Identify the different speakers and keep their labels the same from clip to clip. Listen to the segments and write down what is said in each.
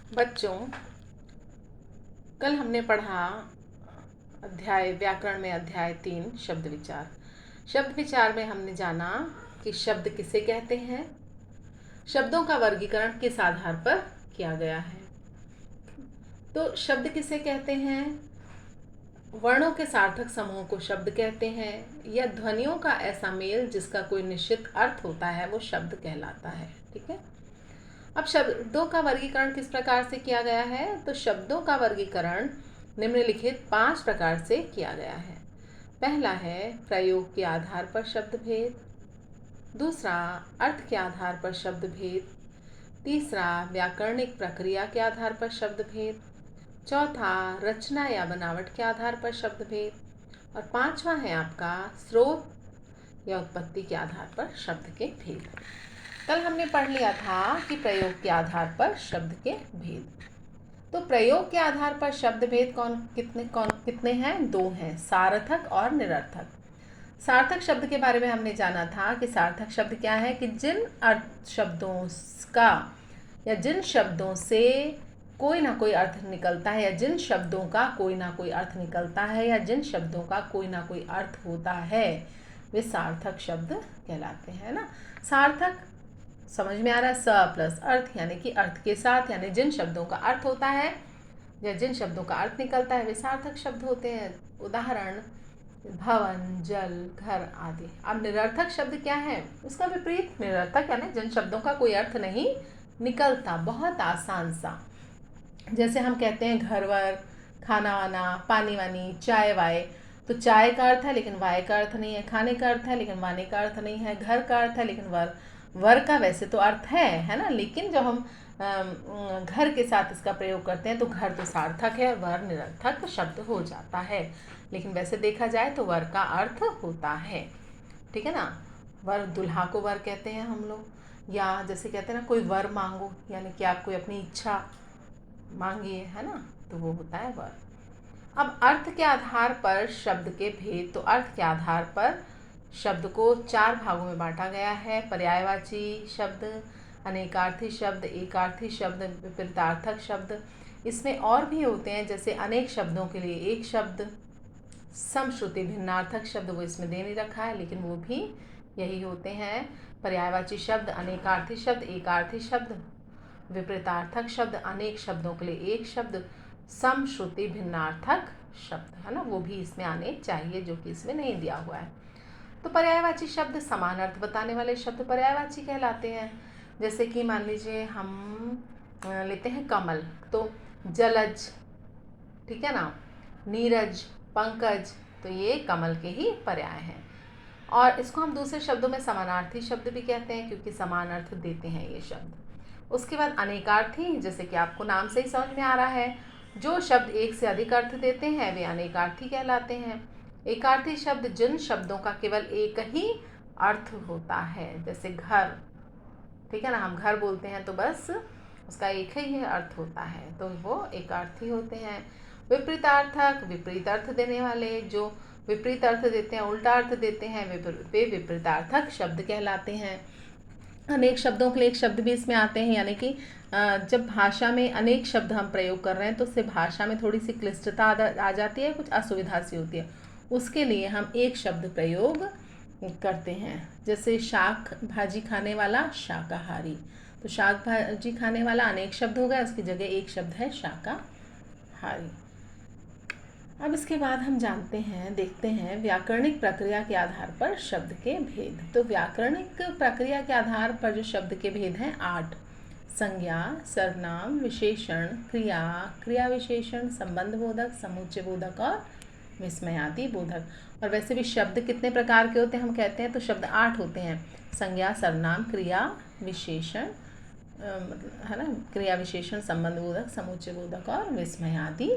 Speaker 1: बच्चों, कल हमने पढ़ा अध्याय व्याकरण में अध्याय 3 शब्द विचार। शब्द विचार में हमने जाना कि शब्द किसे कहते हैं, शब्दों का वर्गीकरण किस आधार पर किया गया है। तो शब्द किसे कहते हैं, वर्णों के सार्थक समूह को शब्द कहते हैं, या ध्वनियों का ऐसा मेल जिसका कोई निश्चित अर्थ होता है वो शब्द कहलाता है। ठीक है। अब शब्दों का वर्गीकरण किस प्रकार से किया गया है, तो शब्दों का वर्गीकरण निम्नलिखित 5 प्रकार से किया गया है। पहला है प्रयोग के आधार पर शब्द भेद, दूसरा अर्थ के आधार पर शब्द भेद, तीसरा व्याकरणिक प्रक्रिया के आधार पर शब्द भेद, चौथा रचना या बनावट के आधार पर शब्द भेद, और पांचवा है आपका स्रोत या उत्पत्ति के आधार पर शब्द के भेद। कल हमने पढ़ लिया था कि प्रयोग के आधार पर शब्द के भेद। तो प्रयोग के आधार पर शब्द भेद कितने हैं? 2 हैं, सार्थक और निरर्थक। सार्थक शब्द के बारे में हमने जाना था कि सार्थक शब्द क्या है कि जिन अर्थ शब्दों का या जिन शब्दों से कोई ना कोई अर्थ निकलता है, या जिन शब्दों का कोई ना कोई अर्थ निकलता है, या जिन शब्दों का कोई ना कोई अर्थ होता है, वे सार्थक शब्द कहलाते हैं ना। सार्थक समझ में आ रहा है, स प्लस अर्थ यानी कि अर्थ के साथ, यानी जिन शब्दों का अर्थ होता है या जिन शब्दों का अर्थ निकलता है वे सार्थक शब्द होते हैं। उदाहरण भवन, जल, घर आदि। अब निरर्थक शब्द क्या है, उसका विपरीत निरर्थक यानी जिन शब्दों का कोई अर्थ नहीं निकलता। बहुत आसान सा, जैसे हम कहते हैं घर वर, खाना वाना, पानी वानी, चाय वाय। तो चाय का अर्थ है लेकिन वाय का अर्थ नहीं है, खाने का अर्थ है लेकिन वाने का अर्थ नहीं है, घर का अर्थ है लेकिन वर का वैसे तो अर्थ है ना, लेकिन जब हम घर के साथ इसका प्रयोग करते हैं तो घर तो सार्थक है और वर निरर्थक शब्द हो जाता है। लेकिन वैसे देखा जाए तो वर का अर्थ होता है। ठीक है ना। वर, दुल्हा को वर कहते हैं हम लोग, या जैसे कहते हैं ना कोई वर मांगो, यानी कि आप कोई अपनी इच्छा मांगिए, है ना, तो वो होता है वर। अब अर्थ के आधार पर शब्द के भेद। तो अर्थ के आधार पर शब्द को 4 भागों में बांटा गया है। पर्यायवाची शब्द, अनेकार्थी शब्द, एकार्थी शब्द, विपरीतार्थक शब्द। इसमें और भी होते हैं, जैसे अनेक शब्दों के लिए एक शब्द, समश्रुति भिन्नार्थक शब्द, वो इसमें दे नहीं रखा है लेकिन वो भी यही होते हैं। पर्यायवाची शब्द, अनेकार्थी शब्द, एकार्थी शब्द, विपरीतार्थक शब्द, अनेक शब्दों के लिए एक शब्द, समश्रुति भिन्नार्थक शब्द, है ना, वो भी इसमें आने चाहिए जो कि इसमें नहीं दिया हुआ है। तो पर्यायवाची शब्द समान अर्थ बताने वाले शब्द पर्यायवाची कहलाते हैं। जैसे कि मान लीजिए हम लेते हैं कमल, तो जलज, ठीक है ना, नीरज, पंकज, तो ये कमल के ही पर्याय हैं। और इसको हम दूसरे शब्दों में समानार्थी शब्द भी कहते हैं क्योंकि समान अर्थ देते हैं ये शब्द। उसके बाद अनेकार्थी, जैसे कि आपको नाम से ही समझ में आ रहा है, जो शब्द एक से अधिक अर्थ देते हैं वे अनेकार्थी कहलाते हैं। एकार्थी शब्द जिन शब्दों का केवल एक ही अर्थ होता है, जैसे घर, ठीक है ना, हम घर बोलते हैं तो बस उसका एक ही अर्थ होता है, तो वो एकार्थी होते हैं। विपरीतार्थक, विपरीत अर्थ देने वाले, जो विपरीत अर्थ देते हैं, उल्टा अर्थ देते हैं, वे विपरीतार्थक शब्द कहलाते हैं। अनेक शब्दों के लिए एक शब्द भी इसमें आते हैं, यानी कि जब भाषा में अनेक शब्द हम प्रयोग कर रहे हैं तो उससे भाषा में थोड़ी सी क्लिष्टता आ जाती है, कुछ असुविधा सी होती है, उसके लिए हम एक शब्द प्रयोग करते हैं। जैसे शाक भाजी खाने वाला शाकाहारी, तो शाक भाजी खाने वाला अनेक शब्द हो गया, उसकी जगह एक शब्द है शाकाहारी। अब इसके बाद हम जानते हैं, देखते हैं व्याकरणिक प्रक्रिया के आधार पर शब्द के भेद। तो व्याकरणिक प्रक्रिया के आधार पर जो शब्द के भेद हैं 8: संज्ञा, सर्वनाम, विशेषण, क्रिया, क्रिया विशेषण, संबंध बोधक, समुच्चय बोधक और विस्मयादि बोधक। और वैसे भी शब्द कितने प्रकार के होते हैं हम कहते हैं, तो शब्द 8 होते हैं: संज्ञा, सर्वनाम, क्रिया विशेषण, है ना, क्रिया विशेषण, संबंध बोधक, समुच्चय बोधक और विस्मयादि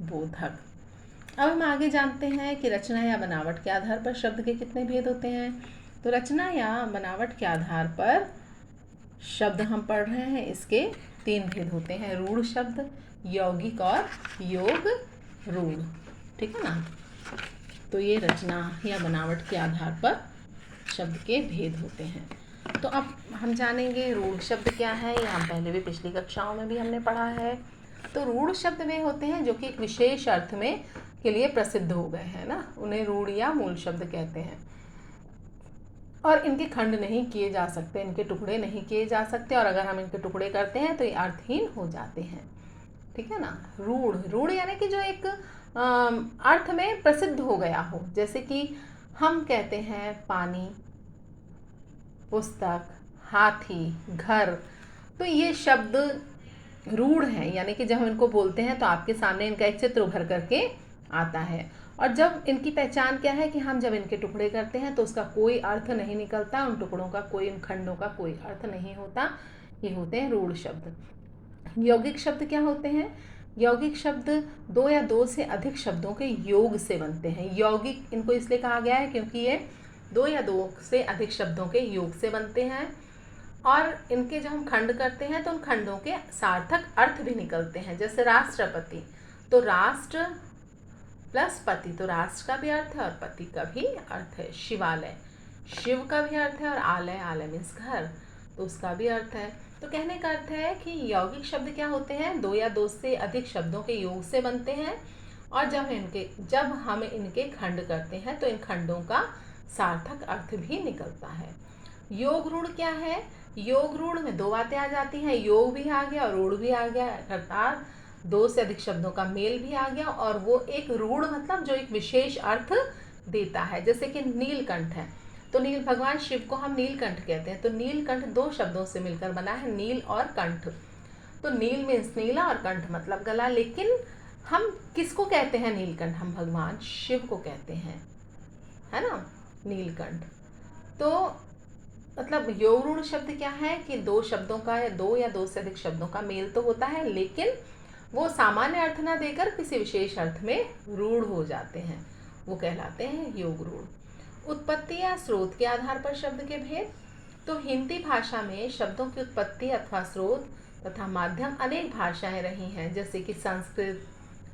Speaker 1: बोधक। अब हम आगे जानते हैं कि रचना या बनावट के आधार पर शब्द के कितने भेद होते हैं। तो रचना या बनावट के आधार पर शब्द हम पढ़ रहे हैं, इसके 3 भेद होते हैं: रूढ़ शब्द, यौगिक और योग रूढ़। ठीक है ना। तो ये रचना या बनावट के आधार पर शब्द के भेद होते हैं। तो अब हम जानेंगे रूढ़ शब्द क्या है। ये हम पहले भी पिछली कक्षाओं में भी हमने पढ़ा है। तो रूढ़ शब्द वे होते हैं जो कि एक विशेष अर्थ में के लिए प्रसिद्ध हो गए हैं ना, उन्हें रूढ़ या मूल शब्द कहते हैं। और इनके खंड नहीं किए जा सकते, इनके टुकड़े नहीं किए जा सकते, और अगर हम इनके टुकड़े करते हैं तो ये अर्थहीन हो जाते हैं। ठीक है ना। रूढ़, रूढ़ यानी कि जो एक अर्थ में प्रसिद्ध हो गया हो। जैसे कि हम कहते हैं पानी, पुस्तक, हाथी, घर, तो ये शब्द रूढ़ हैं, यानी कि जब हम इनको बोलते हैं तो आपके सामने इनका एक चित्र उभर करके आता है। और जब इनकी पहचान क्या है कि हम जब इनके टुकड़े करते हैं तो उसका कोई अर्थ नहीं निकलता, उन टुकड़ों का कोई, उन खंडों का कोई अर्थ नहीं होता। ये होते हैं रूढ़ शब्द। यौगिक शब्द क्या होते हैं? यौगिक शब्द दो या दो से अधिक शब्दों के योग से बनते हैं। यौगिक इनको इसलिए कहा गया है क्योंकि ये दो या दो से अधिक शब्दों के योग से बनते हैं, और इनके जब हम खंड करते हैं तो उन खंडों के सार्थक अर्थ भी निकलते हैं। जैसे राष्ट्रपति, तो राष्ट्र प्लस पति, तो राष्ट्र का भी अर्थ है और पति का भी अर्थ है। शिवालय, शिव का भी अर्थ है, और आलय, आलय मीन्स घर, तो उसका भी अर्थ है। तो कहने का अर्थ है कि यौगिक शब्द क्या होते हैं? दो या दो से अधिक शब्दों के योग से बनते हैं, और जब हम इनके खंड करते हैं तो इन खंडों का सार्थक अर्थ भी निकलता है। योग रूढ़ क्या है? योग रूढ़ में दो बातें आ जाती हैं, योग भी आ गया और रूढ़ भी आ गया, अर्थात दो से अधिक शब्दों का मेल भी आ गया, और वो एक रूढ़ मतलब जो एक विशेष अर्थ देता है। जैसे कि नीलकंठ है, तो नील, भगवान शिव को हम नीलकंठ कहते हैं। तो नीलकंठ दो शब्दों से मिलकर बना है, नील और कंठ। तो नील मीन्स नीला और कंठ मतलब गला। लेकिन हम किसको कहते हैं नीलकंठ? हम भगवान शिव को कहते हैं, है ना, नीलकंठ। तो मतलब योग रूढ़ शब्द क्या है कि दो शब्दों का या दो से अधिक शब्दों का मेल तो होता है, लेकिन वो सामान्य अर्थ ना देकर किसी विशेष अर्थ में रूढ़ हो जाते हैं, वो कहलाते हैं योग रूढ़। उत्पत्ति या स्रोत के आधार पर शब्द के भेद। तो हिंदी भाषा में शब्दों की उत्पत्ति अथवा स्रोत तथा माध्यम अनेक भाषाएं रही हैं, जैसे कि संस्कृत,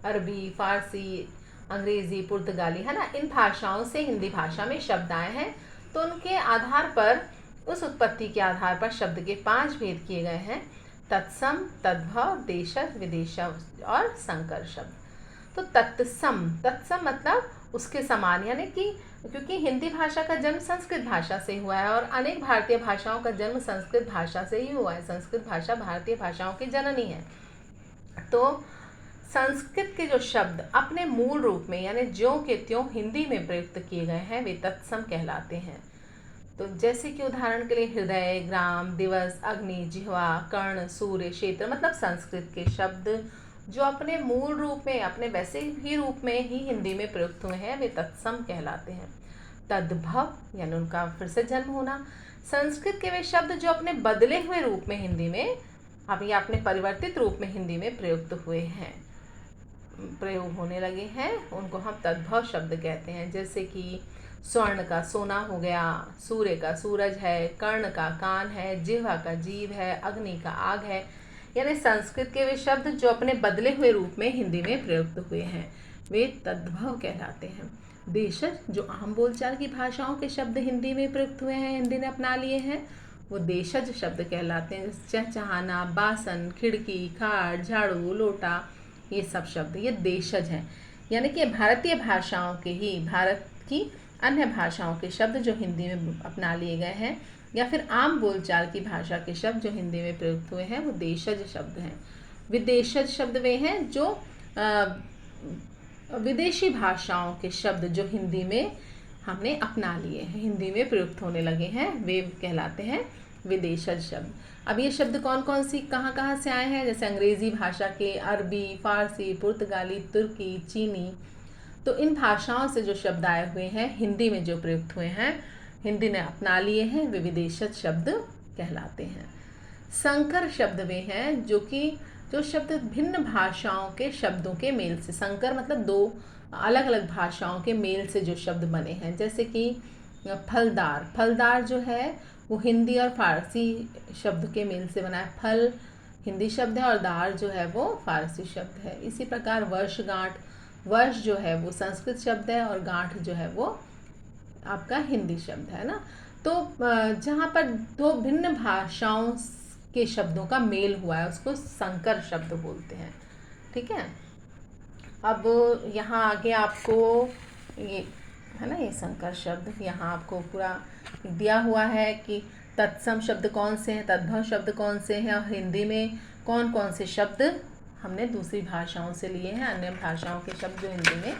Speaker 1: अरबी, फारसी, अंग्रेजी, पुर्तगाली, है ना। इन भाषाओं से हिंदी भाषा में शब्द आए हैं। तो उनके आधार पर, उस उत्पत्ति के आधार पर शब्द के 5 भेद किए गए हैं: तत्सम, तद्भव, देशज, विदेशज और संकर शब्द। तो तत्सम, तत्सम मतलब उसके समान, यानी कि क्योंकि हिंदी भाषा का जन्म संस्कृत भाषा से हुआ है और अनेक भारतीय भाषाओं का जन्म संस्कृत भाषा से ही हुआ है। संस्कृत भाषा भारतीय भाषाओं की जननी है। तो संस्कृत के जो शब्द अपने मूल रूप में यानी ज्यों के त्यों हिंदी में प्रयुक्त किए गए हैं, वे तत्सम कहलाते हैं। तो जैसे कि उदाहरण के लिए हृदय, ग्राम, दिवस, अग्नि, जिह्वा, कर्ण, सूर्य, क्षेत्र, मतलब संस्कृत के शब्द जो अपने मूल रूप में, अपने वैसे ही रूप में ही हिंदी में प्रयुक्त हुए हैं, वे तत्सम कहलाते हैं। तद्भव यानी उनका फिर से जन्म होना। संस्कृत के वे शब्द जो अपने बदले हुए रूप में हिंदी में, अब ये अपने परिवर्तित रूप में हिंदी में प्रयुक्त हुए हैं, प्रयोग होने लगे हैं, उनको हम तद्भव शब्द कहते हैं। जैसे कि स्वर्ण का सोना हो गया, सूर्य का सूरज है, कर्ण का कान है, जिह्वा का जीभ है, अग्नि का आग है। यानी संस्कृत के वे शब्द जो अपने बदले हुए रूप में हिंदी में प्रयुक्त हुए हैं, वे तद्भव कहलाते हैं। देशज जो आम बोलचाल की भाषाओं के शब्द हिंदी में प्रयुक्त हुए हैं, हिंदी ने अपना लिए हैं, वो देशज शब्द कहलाते हैं। जैसे चहचहाना, बासन, खिड़की, खाट, झाड़ू, लोटा, ये सब शब्द ये देशज हैं। यानी कि भारतीय भाषाओं के ही, भारत की अन्य भाषाओं के शब्द जो हिंदी में अपना लिए गए हैं, या फिर आम बोलचाल की भाषा के शब्द जो हिंदी में प्रयुक्त हुए हैं, वो देशज शब्द हैं। विदेशज शब्द वे हैं जो विदेशी भाषाओं के शब्द जो हिंदी में हमने अपना लिए हैं, हिंदी में प्रयुक्त होने लगे हैं, वे कहलाते हैं विदेशज शब्द। अब ये शब्द कौन कौन सी कहाँ से आए हैं? जैसे अंग्रेजी भाषा के, अरबी, फारसी, पुर्तगाली, तुर्की, चीनी, तो इन भाषाओं से जो शब्द आए हुए हैं, हिंदी में जो प्रयुक्त हुए हैं, हिंदी ने अपना लिए हैं, वे विदेशज शब्द कहलाते हैं। संकर शब्द वे हैं जो शब्द भिन्न भाषाओं के शब्दों के मेल से, संकर मतलब दो अलग अलग भाषाओं के मेल से जो शब्द बने हैं। जैसे कि फलदार, फलदार जो है वो हिंदी और फारसी शब्द के मेल से बना है। फल हिंदी शब्द है और दार जो है वो फारसी शब्द है। इसी प्रकार वर्षगांठ, वर्ष जो है वो संस्कृत शब्द है और गांठ जो है वो आपका हिंदी शब्द है ना। तो जहाँ पर दो भिन्न भाषाओं के शब्दों का मेल हुआ है उसको संकर शब्द बोलते हैं। ठीक है। अब यहाँ आगे आपको ये है ना, ये संकर शब्द यहाँ आपको पूरा दिया हुआ है कि तत्सम शब्द कौन से हैं, तद्भव शब्द कौन से हैं, और हिंदी में कौन कौन से शब्द हमने दूसरी भाषाओं से लिए हैं, अन्य भाषाओं के शब्द जो हिंदी में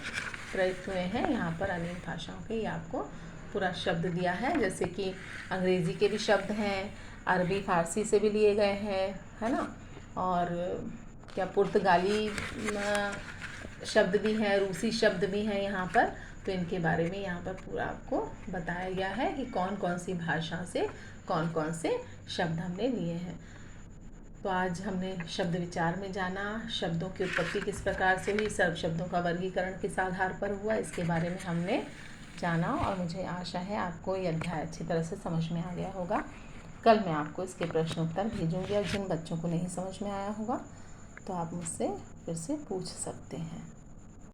Speaker 1: प्रयुक्त हुए हैं। यहाँ पर अन्य भाषाओं के ये आपको पूरा शब्द दिया है, जैसे कि अंग्रेज़ी के भी शब्द हैं, अरबी फारसी से भी लिए गए हैं, है ना, और क्या पुर्तगाली शब्द भी हैं, रूसी शब्द भी हैं यहाँ पर। तो इनके बारे में यहाँ पर पूरा आपको बताया गया है कि कौन कौन सी भाषा से कौन कौन से शब्द हमने लिए हैं। तो आज हमने शब्द विचार में जाना शब्दों की उत्पत्ति किस प्रकार से हुई, सर्व शब्दों का वर्गीकरण किस आधार पर हुआ, इसके बारे में हमने जाना, और मुझे आशा है आपको ये अध्याय अच्छी तरह से समझ में आ गया होगा। कल मैं आपको इसके प्रश्न उत्तर भेजूँगी, और जिन बच्चों को नहीं समझ में आया होगा तो आप मुझसे फिर से पूछ सकते हैं।